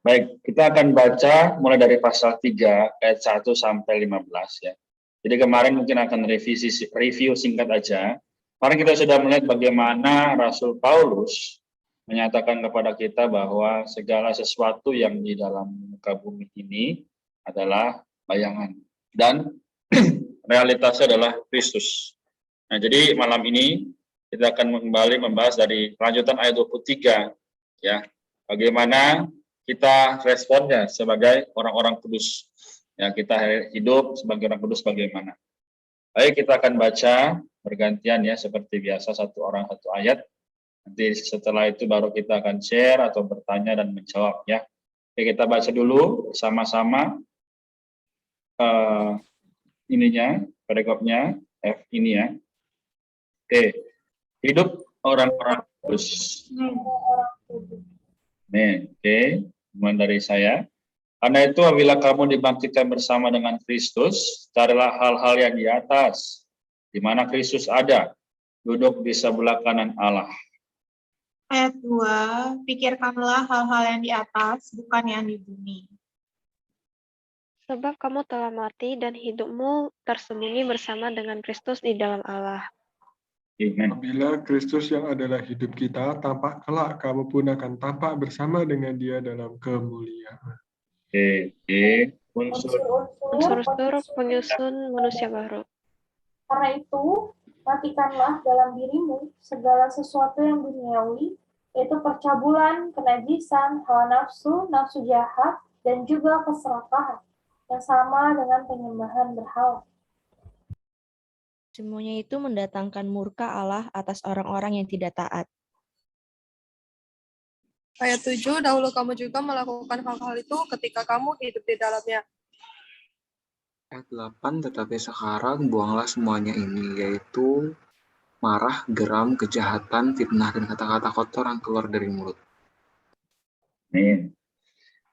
Baik, kita akan baca mulai dari pasal 3 ayat 1 sampai 15 ya. Jadi kemarin mungkin akan review singkat aja. Kemarin kita sudah melihat bagaimana Rasul Paulus menyatakan kepada kita bahwa segala sesuatu yang di dalam muka bumi ini adalah bayangan dan realitasnya adalah Kristus. Nah, jadi malam ini kita akan kembali membahas dari lanjutan ayat 23 ya. Bagaimana kita responnya sebagai orang-orang kudus. Ya, kita hidup sebagai orang kudus bagaimana. Baik, kita akan baca bergantian ya, seperti biasa, satu orang satu ayat. Nanti setelah itu baru kita akan share atau bertanya dan menjawab ya. Oke, kita baca dulu sama-sama ininya, perikopnya, F ini ya. Oke, hidup orang-orang kudus. Nih, oke. Mulai dari saya. Karena itu apabila kamu dibangkitkan bersama dengan Kristus, carilah hal-hal yang di atas, di mana Kristus ada, duduk di sebelah kanan Allah. Ayat 2, pikirkanlah hal-hal yang di atas, bukan yang di bumi. Sebab kamu telah mati dan hidupmu tersembunyi bersama dengan Kristus di dalam Allah. Amen. Apabila Kristus yang adalah hidup kita tampak kelak, kamu pun akan tampak bersama dengan Dia dalam kemuliaan. Oke. Unsur-unsur penyusun manusia baru. Karena itu, matikanlah dalam dirimu segala sesuatu yang duniawi, yaitu percabulan, kenajisan, hawa nafsu, nafsu jahat, dan juga keserakahan, yang sama dengan penyembahan berhala. Semuanya itu mendatangkan murka Allah atas orang-orang yang tidak taat. Ayat 7, dahulu kamu juga melakukan hal-hal itu ketika kamu hidup di dalamnya. Ayat 8, tetapi sekarang buanglah semuanya ini, yaitu marah, geram, kejahatan, fitnah, dan kata-kata kotor yang keluar dari mulut. Nih.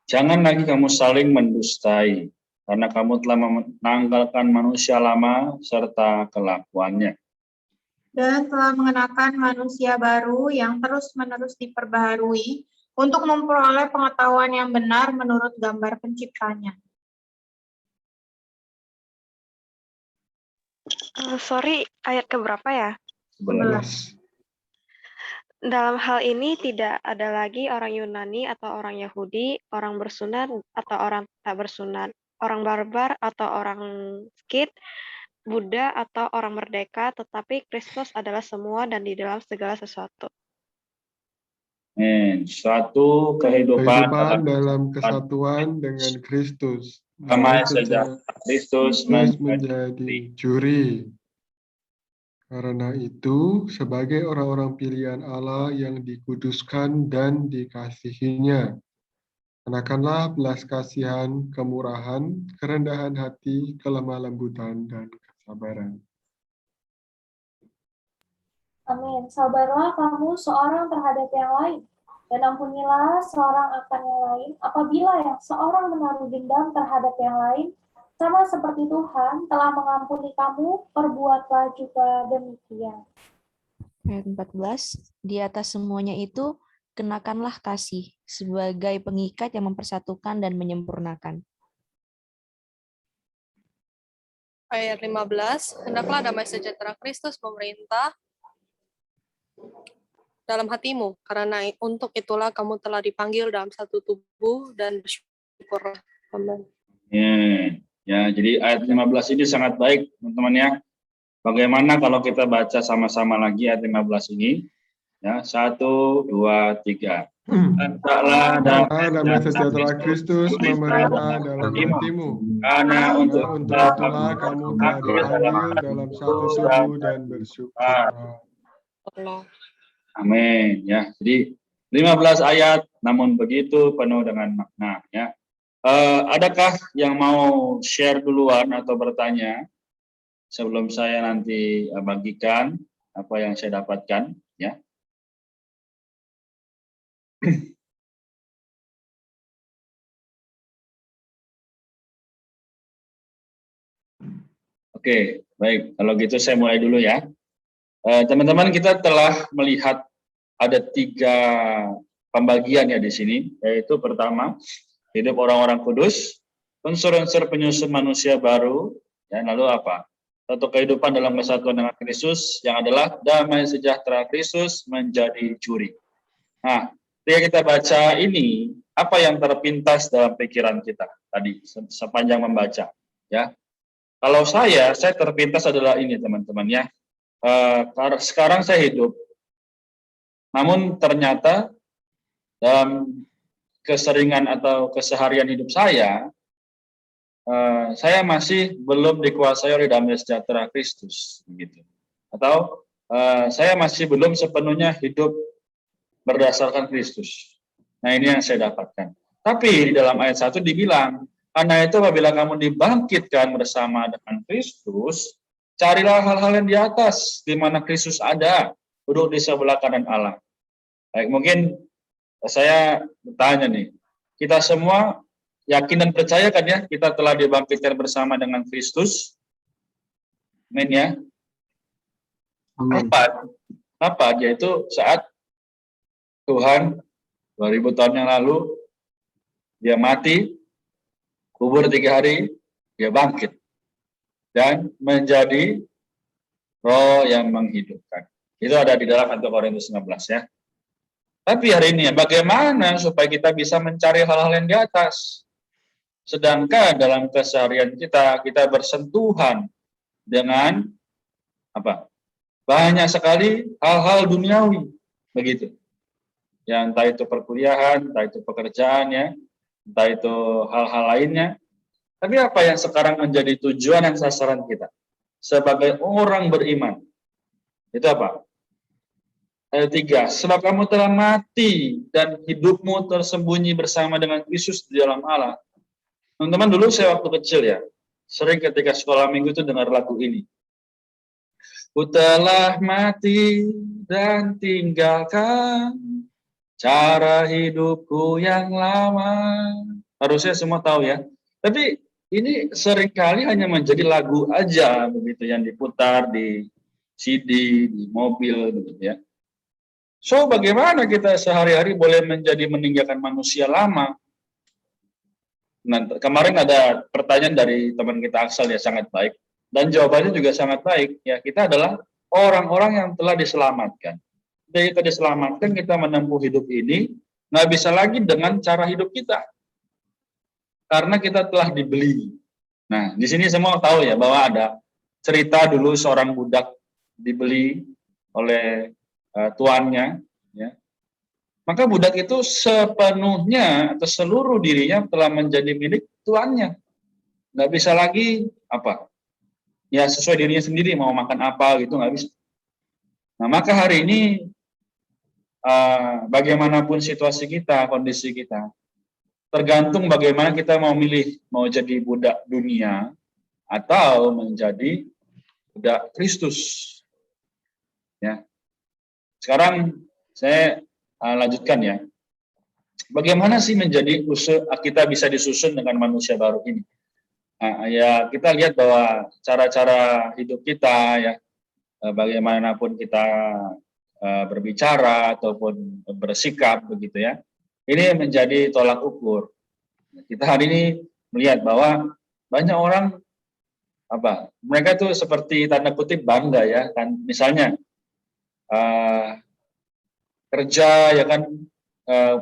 Jangan lagi kamu saling mendustai, karena kamu telah menanggalkan manusia lama serta kelakuannya. Dan telah mengenakan manusia baru yang terus-menerus diperbaharui untuk memperoleh pengetahuan yang benar menurut gambar penciptanya. Sorry, ayat keberapa ya? 11. Dalam hal ini tidak ada lagi orang Yunani atau orang Yahudi, orang bersunat atau orang tak bersunat, orang barbar atau orang Skit, Buddha atau orang merdeka, tetapi Kristus adalah semua dan di dalam segala sesuatu. Suatu kehidupan dalam kesatuan dengan Kristus. Sama sejak Kristus menjadi juri. Karena itu, sebagai orang-orang pilihan Allah yang dikuduskan dan dikasihinya, kenakanlah belas kasihan, kemurahan, kerendahan hati, kelemah lembutan, dan kesabaran. Amin. Sabarlah kamu seorang terhadap yang lain, dan ampunilah seorang akan yang lain, apabila yang seorang menaruh dendam terhadap yang lain, sama seperti Tuhan telah mengampuni kamu, perbuatlah juga demikian. Ayat 14, di atas semuanya itu, kenakanlah kasih sebagai pengikat yang mempersatukan dan menyempurnakan. Ayat 15, hendaklah damai sejahtera Kristus memerintah dalam hatimu, karena untuk itulah kamu telah dipanggil dalam satu tubuh dan bersyukurlah. Amin. Ya, jadi ayat 15 ini sangat baik, teman-teman ya. Bagaimana kalau kita baca sama-sama lagi ayat 15 ini? Ya, 1, 2, 3. Hendaklah damai sejahtera Kristus memerintah dalam hatimu, karena untuk itulah kamu telah dipanggil dalam satu tubuh dan bersyukurlah. Amin. Ya, jadi 15 ayat, namun begitu penuh dengan makna. Ya. Adakah yang mau share duluan atau bertanya sebelum saya nanti bagikan apa yang saya dapatkan? Ya. Oke, baik. Kalau gitu saya mulai dulu ya. Teman-teman, kita telah melihat ada 3 pembagian ya di sini, yaitu pertama, hidup orang-orang kudus, unsur-unsur penyusun manusia baru, ya, lalu apa? Satu kehidupan dalam kesatuan dengan Kristus yang adalah damai sejahtera Kristus menjadi curi. Nah, ketika kita baca ini, apa yang terpintas dalam pikiran kita tadi sepanjang membaca? Ya, kalau saya terpintas adalah ini teman-teman ya. Sekarang saya hidup, namun ternyata dalam keseringan atau keseharian hidup saya masih belum dikuasai oleh damai sejahtera Kristus, begitu. Atau saya masih belum sepenuhnya hidup berdasarkan Kristus. Nah, ini yang saya dapatkan. Tapi di dalam ayat 1 dibilang, karena itu apabila kamu dibangkitkan bersama dengan Kristus, carilah hal-hal yang di atas, di mana Kristus ada, duduk di sebelah kanan Allah. Baik, mungkin saya bertanya nih, kita semua yakin dan percaya kan ya, kita telah dibangkitkan bersama dengan Kristus? Amin ya. Amin. Apa? Yaitu saat Tuhan 2000 tahun yang lalu, dia mati, kubur 3 hari, dia bangkit. Dan menjadi roh yang menghidupkan. Itu ada di dalam 1 Korintus 15 ya. Tapi hari ini bagaimana supaya kita bisa mencari hal-hal yang di atas? Sedangkan dalam keseharian kita bersentuhan dengan apa? Banyak sekali hal-hal duniawi, begitu. Ya, entah itu perkuliahan, entah itu pekerjaan ya, entah itu hal-hal lainnya. Tapi apa yang sekarang menjadi tujuan dan sasaran kita sebagai orang beriman? Itu apa? Ayat 3, sebab kamu telah mati dan hidupmu tersembunyi bersama dengan Kristus di dalam Allah. Teman-teman, dulu saya waktu kecil ya, sering ketika sekolah minggu itu dengar lagu ini. Ku telah mati dan tinggalkan cara hidupku yang lama. Harusnya semua tahu ya. Tapi ini seringkali hanya menjadi lagu aja begitu yang diputar di CD, di mobil begitu ya. So bagaimana kita sehari-hari boleh meninggalkan manusia lama? Nah, kemarin ada pertanyaan dari teman kita Aksel ya, sangat baik. Dan jawabannya juga sangat baik. Ya, kita adalah orang-orang yang telah diselamatkan. Ketika kita diselamatkan, kita menempuh hidup ini, nggak bisa lagi dengan cara hidup kita. Karena kita telah dibeli. Nah, di sini semua tahu ya, bahwa ada cerita dulu seorang budak dibeli oleh tuannya. Ya. Maka budak itu sepenuhnya atau seluruh dirinya telah menjadi milik tuannya. Nggak bisa lagi apa? Ya sesuai dirinya sendiri mau makan apa gitu nggak bisa. Nah maka hari ini bagaimanapun situasi kita, kondisi kita, tergantung bagaimana kita mau milih, mau jadi budak dunia atau menjadi budak Kristus. Ya. Sekarang saya lanjutkan ya. Bagaimana sih kita bisa disusun dengan manusia baru ini? Nah, ya kita lihat bahwa cara-cara hidup kita ya, bagaimanapun kita berbicara ataupun bersikap begitu ya, ini menjadi tolak ukur. Kita hari ini melihat bahwa banyak orang mereka tuh seperti tanda kutip bangga ya kan, misalnya kerja ya kan,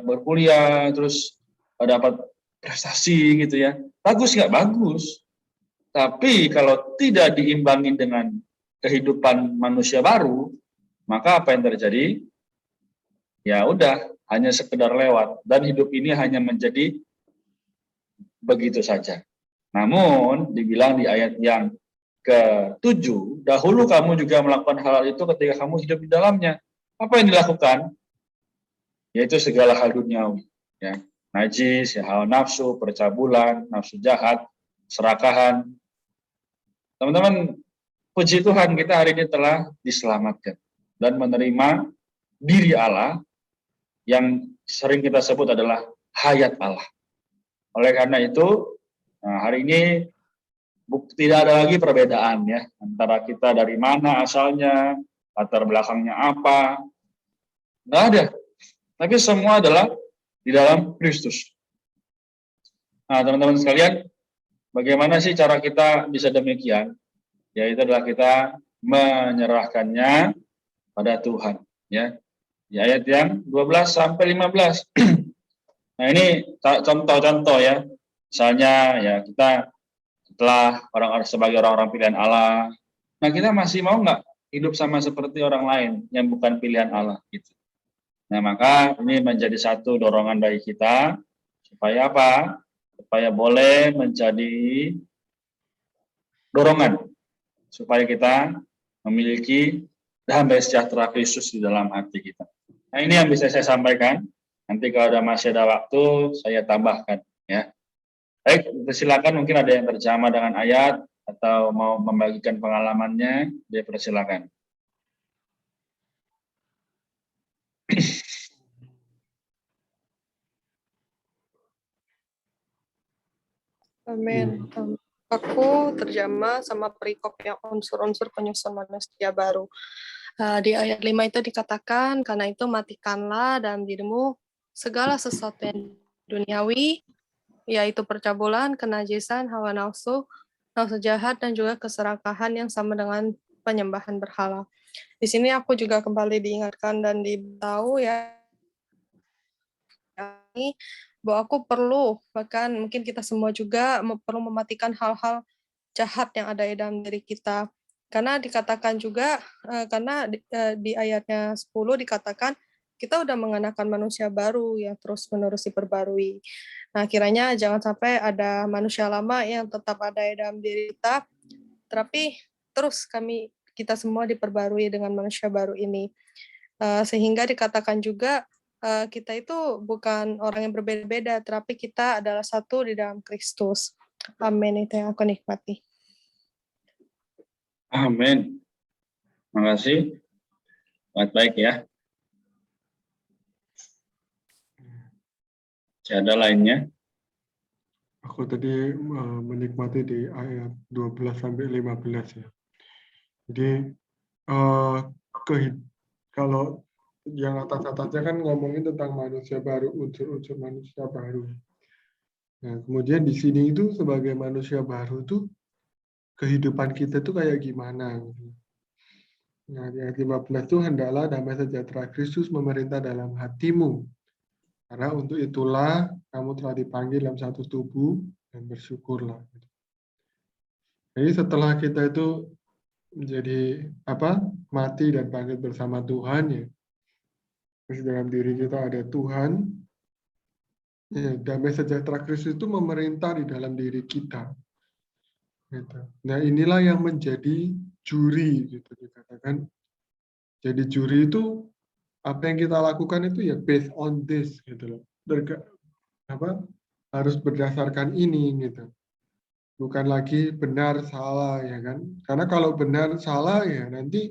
berkuliah terus dapat prestasi gitu ya, bagus nggak bagus, tapi kalau tidak diimbangi dengan kehidupan manusia baru, maka apa yang terjadi? Ya udah, hanya sekedar lewat dan hidup ini hanya menjadi begitu saja. Namun dibilang di ayat yang ke-7, dahulu kamu juga melakukan hal itu ketika kamu hidup di dalamnya. Apa yang dilakukan? Yaitu segala hal duniawi, ya, najis, ya, hal nafsu, percabulan, nafsu jahat, serakahan. Teman-teman, puji Tuhan kita hari ini telah diselamatkan dan menerima diri Allah yang sering kita sebut adalah hayat Allah. Oleh karena itu, hari ini tidak ada lagi perbedaan ya antara kita dari mana asalnya, latar belakangnya apa, nggak ada. Tapi semua adalah di dalam Kristus. Nah, teman-teman sekalian, bagaimana sih cara kita bisa demikian? Yaitu adalah kita menyerahkannya pada Tuhan, ya. Di ayat yang 12 sampai 15. Nah, ini contoh-contoh ya. Misalnya ya kita setelah sebagai orang-orang pilihan Allah, nah kita masih mau nggak hidup sama seperti orang lain yang bukan pilihan Allah gitu. Nah, maka ini menjadi satu dorongan bagi kita supaya apa? Supaya boleh menjadi dorongan supaya kita memiliki damai sejahtera Kristus di dalam hati kita. Nah, ini yang bisa saya sampaikan. Nanti kalau masih ada waktu, saya tambahkan ya. Baik, silakan, mungkin ada yang terjamah dengan ayat atau mau membagikan pengalamannya, dia persilakan. Amin. Aku terjemah sama perikop yang unsur-unsur penyusun manusia baru. Di ayat 5 itu dikatakan, karena itu matikanlah dalam dirimu segala sesuatu yang duniawi, yaitu percabulan, kenajisan, hawa nafsu, nafsu jahat, dan juga keserakahan yang sama dengan penyembahan berhala. Di sini aku juga kembali diingatkan dan diberitahu ya, bahwa aku perlu, bahkan mungkin kita semua juga perlu mematikan hal-hal jahat yang ada di dalam diri kita. Karena dikatakan juga, karena di ayatnya 10 dikatakan, kita udah mengenakan manusia baru yang terus-menerus diperbarui. Nah, kiranya jangan sampai ada manusia lama yang tetap ada di dalam diri kita, tapi terus kita semua diperbarui dengan manusia baru ini. Sehingga dikatakan juga, kita itu bukan orang yang berbeda-beda, tapi kita adalah satu di dalam Kristus. Amin, itu yang aku nikmati. Amin. Terima kasih. Baik ya. Ada lainnya? Aku tadi menikmati di ayat 12 sampai 15 ya. Jadi kalau yang atas-atasnya kan ngomongin tentang manusia baru, unsur-unsur manusia baru. Nah, kemudian di sini itu sebagai manusia baru tuh kehidupan kita tuh kayak gimana? Nah, di ayat 15 itu hendaklah damai sejahtera Kristus memerintah dalam hatimu. Karena untuk itulah kamu telah dipanggil dalam satu tubuh dan bersyukurlah. Jadi setelah kita itu menjadi mati dan bangkit bersama Tuhan ya, terus dalam diri kita ada Tuhan, ya, damai sejahtera Kristus itu memerintah di dalam diri kita. Gitu. Nah, inilah yang menjadi juri, gitu dikatakan. Jadi juri itu apa yang kita lakukan itu ya based on this, gitu loh. Harus berdasarkan ini, gitu. Bukan lagi benar salah ya kan? Karena kalau benar salah ya nanti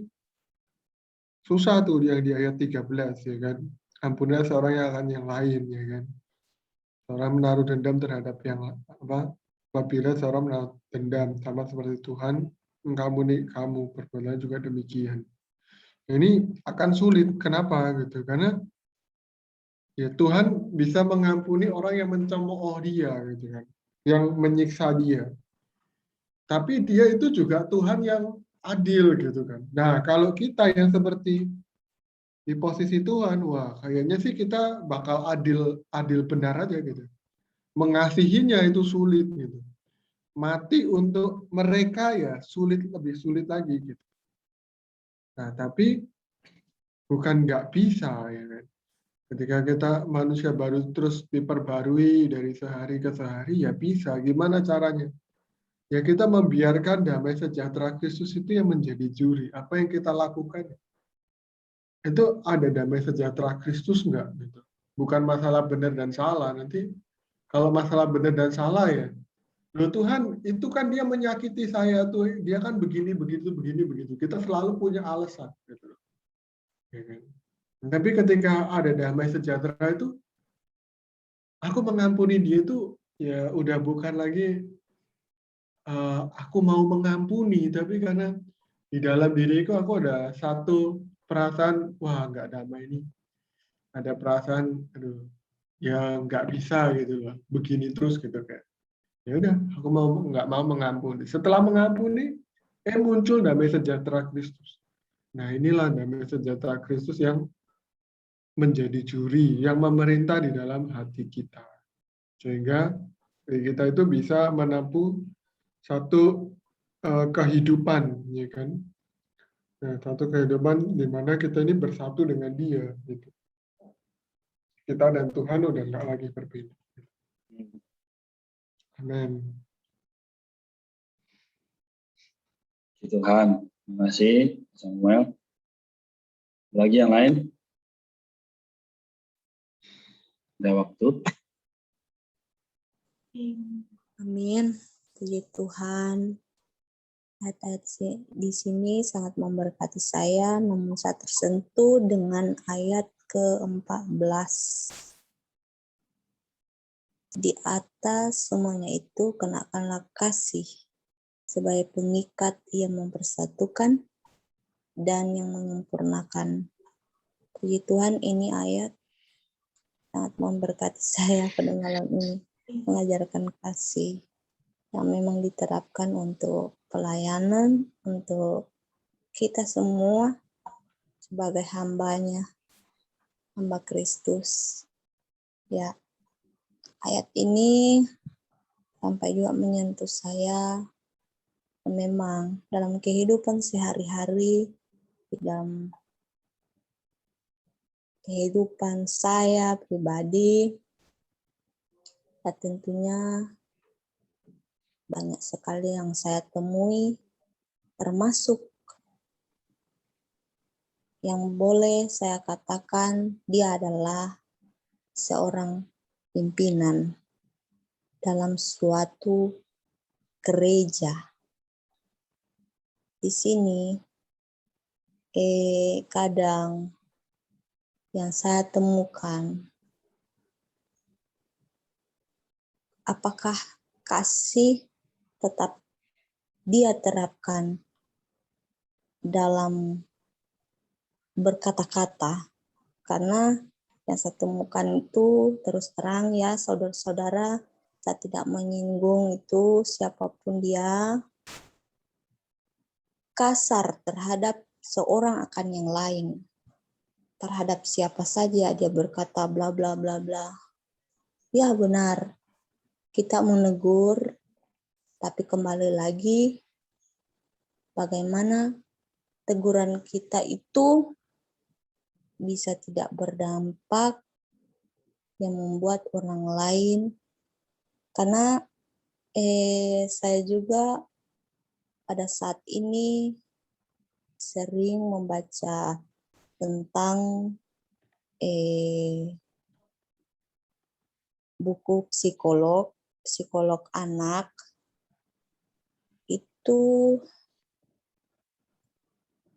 susah tuh yang di ayat 13 ya kan. Ampunilah seorang yang lain ya kan. Seorang menaruh dendam terhadap yang apabila seorang menaruh dendam sama seperti Tuhan mengampuni kamu, perbuatan juga demikian. Ini akan sulit. Kenapa gitu? Karena ya Tuhan bisa mengampuni orang yang mencemooh dia gitu kan, yang menyiksa dia. Tapi dia itu juga Tuhan yang adil gitu kan. Nah, kalau kita yang seperti di posisi Tuhan, wah kayaknya sih kita bakal adil benar aja gitu. Mengasihinya itu sulit gitu. Mati untuk mereka ya sulit, lebih sulit lagi gitu. Nah, tapi bukan nggak bisa ya kan. Ketika kita manusia baru terus diperbarui dari sehari ke sehari ya bisa. Gimana caranya? Ya kita membiarkan damai sejahtera Kristus itu yang menjadi juri. Apa yang kita lakukan itu ada damai sejahtera Kristus enggak gitu. Bukan masalah benar dan salah. Nanti kalau masalah benar dan salah ya, loh Tuhan itu kan dia menyakiti saya tuh, dia kan begini begitu. Kita selalu punya alasan gitu. Ya kan? Tapi ketika ada damai sejahtera itu, aku mengampuni dia itu ya udah bukan lagi aku mau mengampuni, tapi karena di dalam diriku aku ada satu perasaan, wah nggak damai nih. ada perasaan, aduh, ya nggak bisa gitu loh, begini terus gitu kayak. Ya udah, aku nggak mau mengampuni. Setelah mengampuni, muncul damai sejahtera Kristus. Nah, inilah damai sejahtera Kristus yang menjadi juri, yang memerintah di dalam hati kita. Sehingga kita itu bisa menempuh satu kehidupan, ya kan? Nah, satu kehidupan di mana kita ini bersatu dengan Dia, gitu. Kita dan Tuhan udah nggak lagi berbeda. Amin. Puji Tuhan. Terima kasih, Samuel. Lagi yang lain? Ada waktu. Amin. Puji Tuhan. Ayat-ayat di sini sangat memberkati saya, namun saya tersentuh dengan ayat ke-14. Di atas semuanya itu kenakanlah kasih, sebagai pengikat yang mempersatukan dan yang menyempurnakan. Puji Tuhan, ini ayat sangat memberkati saya pada malam ini, mengajarkan kasih yang memang diterapkan untuk pelayanan, untuk kita semua sebagai hambanya, hamba Kristus. Ya, ayat ini sampai juga menyentuh saya. Memang dalam kehidupan sehari-hari, dalam kehidupan saya pribadi, ya tentunya banyak sekali yang saya temui, termasuk yang boleh saya katakan dia adalah seorang pimpinan dalam suatu gereja. Di sini kadang yang saya temukan, apakah kasih tetap dia terapkan dalam berkata-kata, karena yang saya temukan itu terus terang ya saudara-saudara, saya tidak menyinggung itu siapapun dia, kasar terhadap seorang akan yang lain, terhadap siapa saja dia berkata bla bla bla bla. Ya benar, kita menegur, tapi kembali lagi bagaimana teguran kita itu bisa tidak berdampak yang membuat orang lain. Karena saya juga pada saat ini sering membaca tentang buku psikolog anak. Itu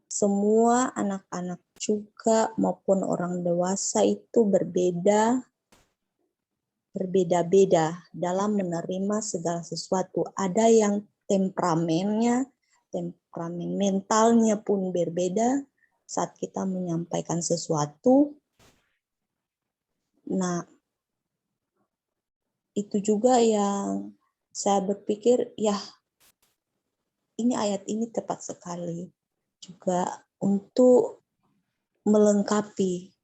semua anak-anak juga maupun orang dewasa itu berbeda-beda dalam menerima segala sesuatu. Ada yang temperamen mentalnya pun berbeda saat kita menyampaikan sesuatu. Nah, itu juga yang saya berpikir, ya ini ayat ini tepat sekali juga untuk melengkapi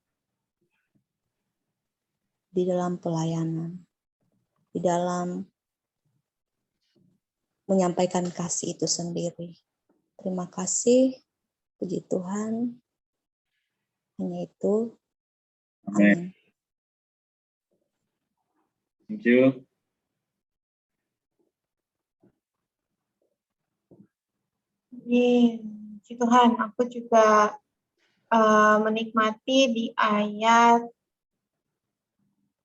di dalam pelayanan, di dalam menyampaikan kasih itu sendiri. Terima kasih, puji Tuhan. Hanya itu. Amin. Thank you. Puji Tuhan, aku juga menikmati di ayat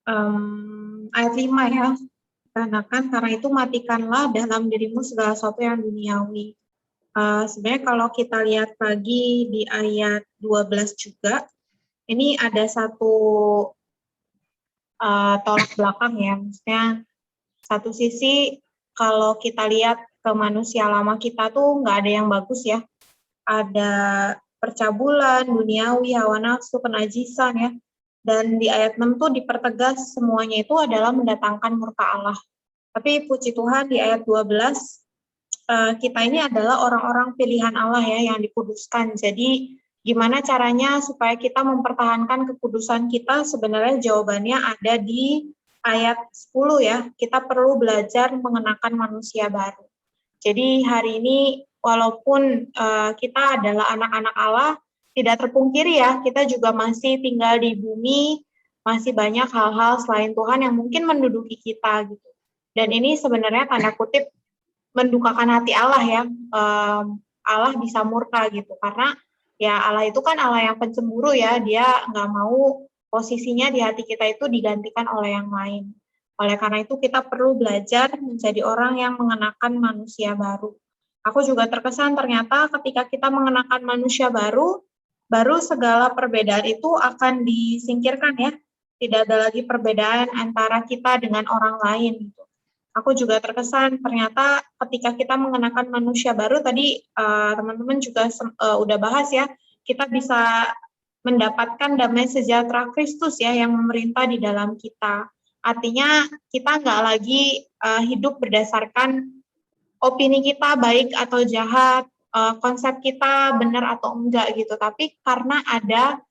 5 ya. Karena itu matikanlah dalam dirimu segala sesuatu yang duniawi. Sebenarnya kalau kita lihat lagi di ayat 12 juga, ini ada satu tolak belakang ya. Maksudnya satu sisi kalau kita lihat ke manusia lama kita tuh nggak ada yang bagus ya. Ada percabulan, duniawi, hawa nafsu, kenajisan ya. Dan di ayat 6 tuh dipertegas semuanya itu adalah mendatangkan murka Allah. Tapi puji Tuhan di ayat 12, kita ini adalah orang-orang pilihan Allah ya, yang dikuduskan. Jadi gimana caranya supaya kita mempertahankan kekudusan kita? Sebenarnya jawabannya ada di ayat 10 ya. Kita perlu belajar mengenakan manusia baru. Jadi hari ini walaupun kita adalah anak-anak Allah, tidak terpungkiri ya, kita juga masih tinggal di bumi, masih banyak hal-hal selain Tuhan yang mungkin menduduki kita gitu. Dan ini sebenarnya tanda kutip mendukakan hati Allah ya. Allah bisa murka gitu, karena ya Allah itu kan Allah yang pencemburu ya, dia nggak mau posisinya di hati kita itu digantikan oleh yang lain. Oleh karena itu kita perlu belajar menjadi orang yang mengenakan manusia baru. Aku juga terkesan ternyata ketika kita mengenakan manusia baru segala perbedaan itu akan disingkirkan ya. Tidak ada lagi perbedaan antara kita dengan orang lain gitu. Aku juga terkesan ternyata ketika kita mengenakan manusia baru tadi teman-teman juga udah bahas ya, kita bisa mendapatkan damai sejahtera Kristus ya yang memerintah di dalam kita. Artinya kita nggak lagi hidup berdasarkan opini kita baik atau jahat, konsep kita benar atau enggak gitu, tapi karena ada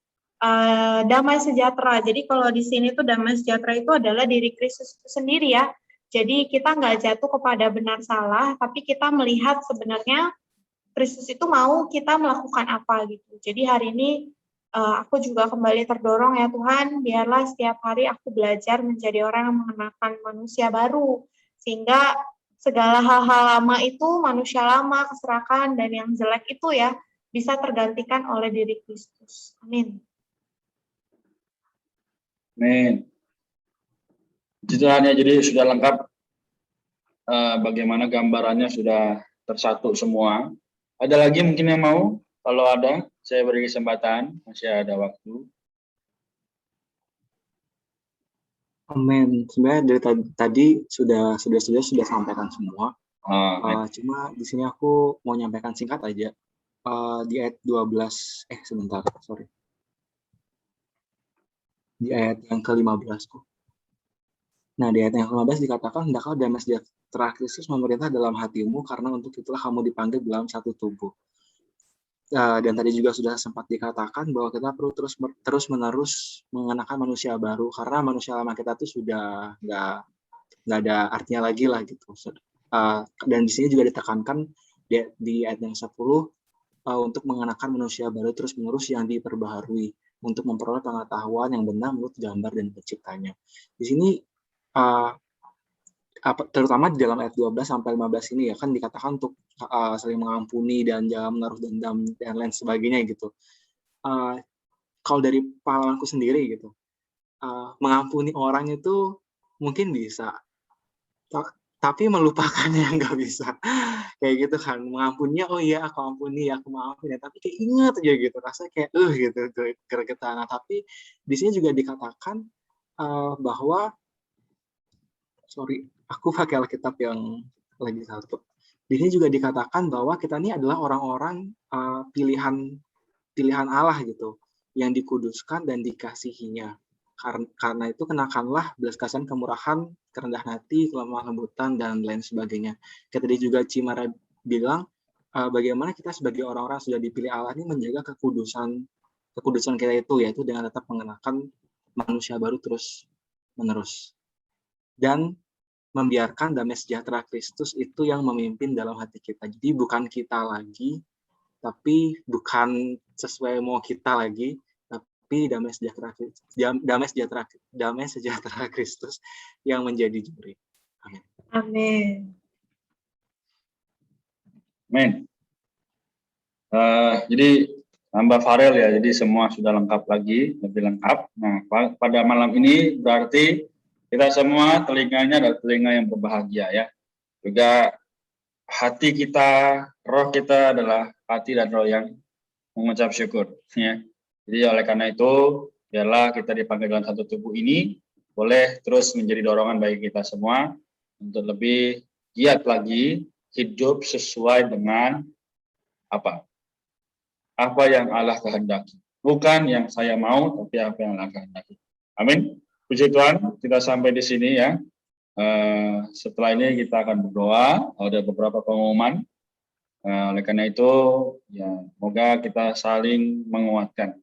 damai sejahtera. Jadi kalau di sini tuh damai sejahtera itu adalah diri Kristus itu sendiri ya. Jadi kita nggak jatuh kepada benar salah, tapi kita melihat sebenarnya Kristus itu mau kita melakukan apa gitu. Jadi hari ini aku juga kembali terdorong ya Tuhan, biarlah setiap hari aku belajar menjadi orang yang mengenakan manusia baru, sehingga segala hal-hal lama itu, manusia lama, keserakahan, dan yang jelek itu ya, bisa tergantikan oleh diri Kristus. Amin. Amin. Tuhan ya, jadi sudah lengkap bagaimana gambarannya sudah tersatu semua. Ada lagi mungkin yang mau? Kalau ada, saya beri kesempatan, masih ada waktu. Amin. Sebenarnya dari tadi sudah sampaikan semua. Cuma di sini aku mau nyampaikan singkat aja. Di ayat 12, sorry. Di ayat yang ke-15 kok. Nah, di ayat yang ke-15 dikatakan, hendaklah damai sejahtera Kristus memerintah dalam hatimu, karena untuk itulah kamu dipanggil dalam satu tubuh. Dan tadi juga sudah sempat dikatakan bahwa kita perlu terus-menerus mengenakan manusia baru, karena manusia lama kita itu sudah nggak ada artinya lagi lah gitu. Dan di sini juga ditekankan di ayat yang 10 untuk mengenakan manusia baru terus-menerus yang diperbaharui untuk memperoleh pengetahuan yang benar menurut gambar dan penciptanya. Di sini terutama di dalam ayat 12 sampai 15 ini ya kan dikatakan untuk saling mengampuni dan jangan menaruh dendam dan lain sebagainya gitu. Kalau dari pengalamanku sendiri gitu, mengampuni orang itu mungkin bisa, tapi melupakannya nggak bisa. Kayak gitu kan, mengampuninya, oh iya aku ampuni, aku maafin ya, tapi kayak ingat aja gitu, rasanya kayak gitu, gregetan. Nah, tapi di sini juga dikatakan bahwa aku pakai Alkitab yang lagi satu. Di sini juga dikatakan bahwa kita ini adalah orang-orang pilihan Allah gitu, yang dikuduskan dan dikasihinya. Karena itu kenakanlah belas kasihan, kemurahan, kerendahan hati, kelemah lembutan, dan lain sebagainya. Kayak tadi juga Cimara bilang, bagaimana kita sebagai orang-orang sudah dipilih Allah ini menjaga kekudusan kita itu, yaitu dengan tetap mengenakan manusia baru terus menerus. Dan membiarkan damai sejahtera Kristus itu yang memimpin dalam hati kita. Jadi bukan kita lagi, tapi bukan sesuai mau kita lagi, tapi damai sejahtera Kristus yang menjadi juri. Amin. Amin. Amin. Jadi Mbak Farel ya, jadi semua sudah lengkap lagi, lebih lengkap. Nah, pada malam ini berarti kita semua telinganya adalah telinga yang berbahagia ya. Juga hati kita, roh kita adalah hati dan roh yang mengucap syukur ya. Jadi oleh karena itu, biarlah kita dipanggil dalam satu tubuh ini, boleh terus menjadi dorongan bagi kita semua untuk lebih giat lagi hidup sesuai dengan apa yang Allah kehendaki. Bukan yang saya mau, tapi apa yang Allah kehendaki. Amin. Puji Tuhan, kita sampai di sini ya. Setelah ini kita akan berdoa. Ada beberapa pengumuman. Oleh karena itu, ya, semoga kita saling menguatkan.